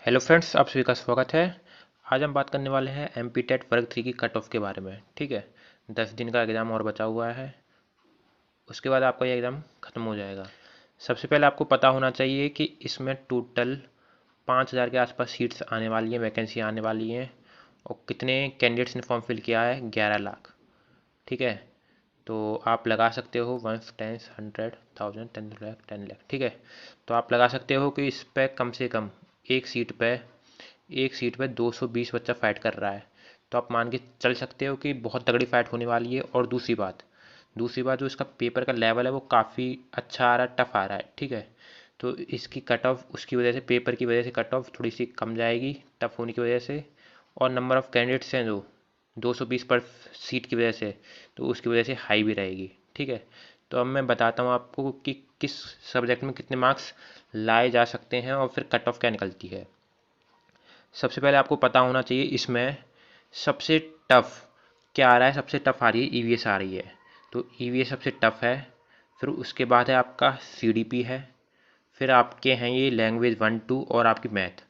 Hello friends, आप सभी का स्वागत है। आज हम बात करने वाले हैं एमपी टेट वर्ग 3 की कट ऑफ के बारे में। ठीक है, 10 दिन का एग्ज़ाम और बचा हुआ है, उसके बाद आपका ये एग्ज़ाम ख़त्म हो जाएगा। सबसे पहले आपको पता होना चाहिए कि इसमें टोटल 5,000 के आसपास सीट्स आने वाली हैं, वैकेंसी आने वाली हैं। और कितने कैंडिडेट्स ने फॉर्म फिल किया है? 11 लाख। ठीक है, तो आप लगा सकते हो 1 10 100 1000 10 लाख 10 लाख। ठीक है, तो आप लगा सकते हो कि इस पर कम से कम एक सीट पे 220 बच्चा फाइट कर रहा है। तो आप मान के चल सकते हो कि बहुत तगड़ी फाइट होने वाली है। और दूसरी बात जो इसका पेपर का लेवल है वो काफ़ी अच्छा आ रहा है, टफ आ रहा है। ठीक है, तो इसकी कट ऑफ उसकी वजह से, पेपर की वजह से कट ऑफ थोड़ी सी कम जाएगी टफ होने की वजह से। और नंबर ऑफ़ कैंडिडेट्स हैं जो 220 पर सीट की वजह से, तो उसकी वजह से हाई भी रहेगी। ठीक है, तो अब मैं बताता हूँ आपको कि किस सब्जेक्ट में कितने मार्क्स लाए जा सकते हैं और फिर कट ऑफ क्या निकलती है। सबसे पहले आपको पता होना चाहिए इसमें सबसे टफ क्या आ रहा है। सबसे टफ आ रही है ईवीएस आ रही है, तो ईवीएस सबसे टफ है। फिर उसके बाद है आपका सीडीपी है। फिर आपके हैं ये लैंग्वेज 1 2 और आपकी मैथ।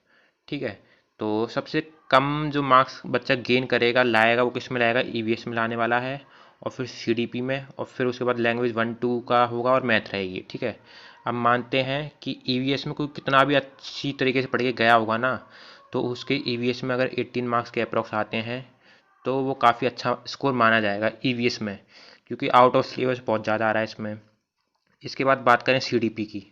ठीक है, तो सबसे कम जो मार्क्स बच्चा गेन करेगा लाएगा वो किस में लाएगा? ईवीएस में लाने वाला है, और फिर सीडीपी में, और फिर उसके बाद लैंग्वेज 1 2 का होगा और मैथ रहेगी। ठीक है, अब मानते हैं कि ईवीएस में कोई कितना भी अच्छी तरीके से पढ़ के गया होगा ना, तो उसके ईवीएस में अगर 18 मार्क्स के अप्रॉक्स आते हैं तो वो काफ़ी अच्छा स्कोर माना जाएगा ईवीएस में, क्योंकि आउट ऑफ सिलेबस बहुत ज़्यादा आ रहा है इसमें। इसके बाद बात करें सीडीपी की।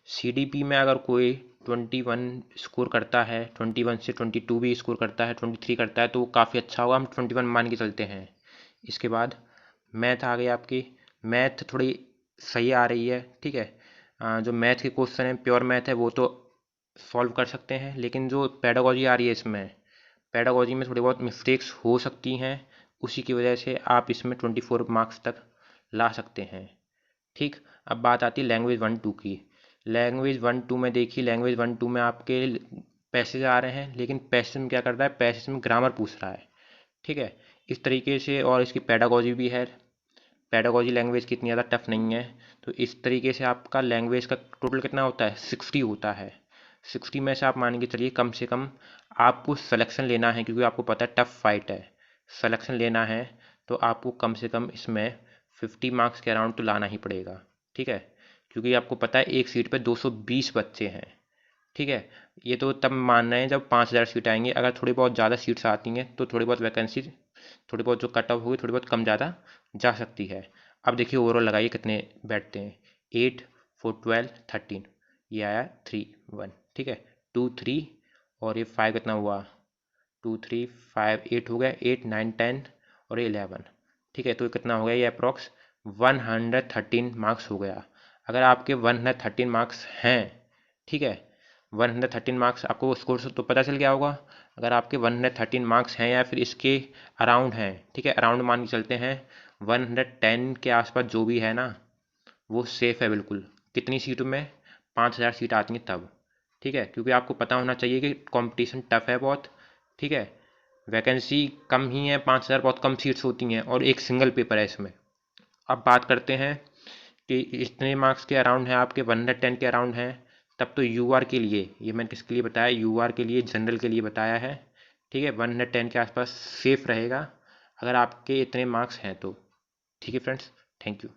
सीडीपी में अगर कोई 21 स्कोर करता है, 21 से 22 भी स्कोर करता है, 23 करता है, तो वो काफ़ी अच्छा होगा, हम 21 मान के चलते हैं। इसके बाद मैथ आ गई आपकी। मैथ थोड़ी सही आ रही है। ठीक है, जो मैथ के क्वेश्चन है, प्योर मैथ है, वो तो सॉल्व कर सकते हैं। लेकिन जो पेडागोजी आ रही है इसमें, पेडागोजी में थोड़ी बहुत मिस्टेक्स हो सकती हैं, उसी की वजह से आप इसमें 24 मार्क्स तक ला सकते हैं। ठीक, अब बात आती है लैंग्वेज 1 2 की। लैंग्वेज 1 2 में देखिए, लैंग्वेज 1 2 में आपके पैसेज आ रहे हैं, लेकिन पैसेज में क्या कर रहा है? पैसेज में ग्रामर पूछ रहा है। ठीक है, इस तरीके से। और इसकी पेडागोजी भी है, पेडागोजी लैंग्वेज की इतनी ज़्यादा टफ नहीं है। तो इस तरीके से आपका लैंग्वेज का टोटल कितना होता है? 60 होता है। 60 में से आप मान के चलिए कम से कम आपको सिलेक्शन लेना है, क्योंकि आपको पता है टफ फाइट है, सिलेक्शन लेना है। तो आपको कम से कम इसमें 50 मार्क्स के अराउंड तो लाना ही पड़ेगा। ठीक है, क्योंकि आपको पता है एक सीट पे 220 बच्चे हैं। ठीक है, ये तो तब मान रहे हैं जब 5,000 सीट आएंगी। अगर थोड़ी बहुत ज़्यादा सीट्स आती हैं तो थोड़ी बहुत वैकेंसी, थोड़ी बहुत जो कट ऑफ होगी थोड़ी बहुत कम ज़्यादा जा सकती है। अब देखिए ओवरऑल लगाइए कितने बैठते हैं। 8 4 12 13, ये आया 3 1। ठीक है, 2 3 और ये 5 कितना हुआ? 2 3 5 8 हो गया, 8 9 10 और ये 11। ठीक है, तो कितना हो गया? ये अप्रॉक्स 113 मार्क्स हो गया। अगर आपके 113 मार्क्स हैं, ठीक है, 113 मार्क्स आपको स्कोर से तो पता चल गया होगा। अगर आपके 113 मार्क्स हैं या फिर इसके अराउंड हैं, ठीक है, अराउंड मान के चलते हैं, 110 के आसपास जो भी है ना, वो सेफ़ है बिल्कुल। कितनी सीटों में? 5,000 सीट आती हैं तब। ठीक है, क्योंकि आपको पता होना चाहिए कि कंपटीशन टफ है बहुत। ठीक है, वैकेंसी कम ही है, 5,000 बहुत कम सीट्स होती हैं, और एक सिंगल पेपर है इसमें। अब बात करते हैं कि इतने मार्क्स के अराउंड है आपके, 110 के अराउंड हैं, तब तो यूआर के लिए, ये मैंने किसके लिए बताया? यूआर के लिए, जनरल के लिए बताया है। ठीक है, 110 के आसपास सेफ रहेगा अगर आपके इतने मार्क्स हैं तो। ठीक है फ्रेंड्स, थैंक यू।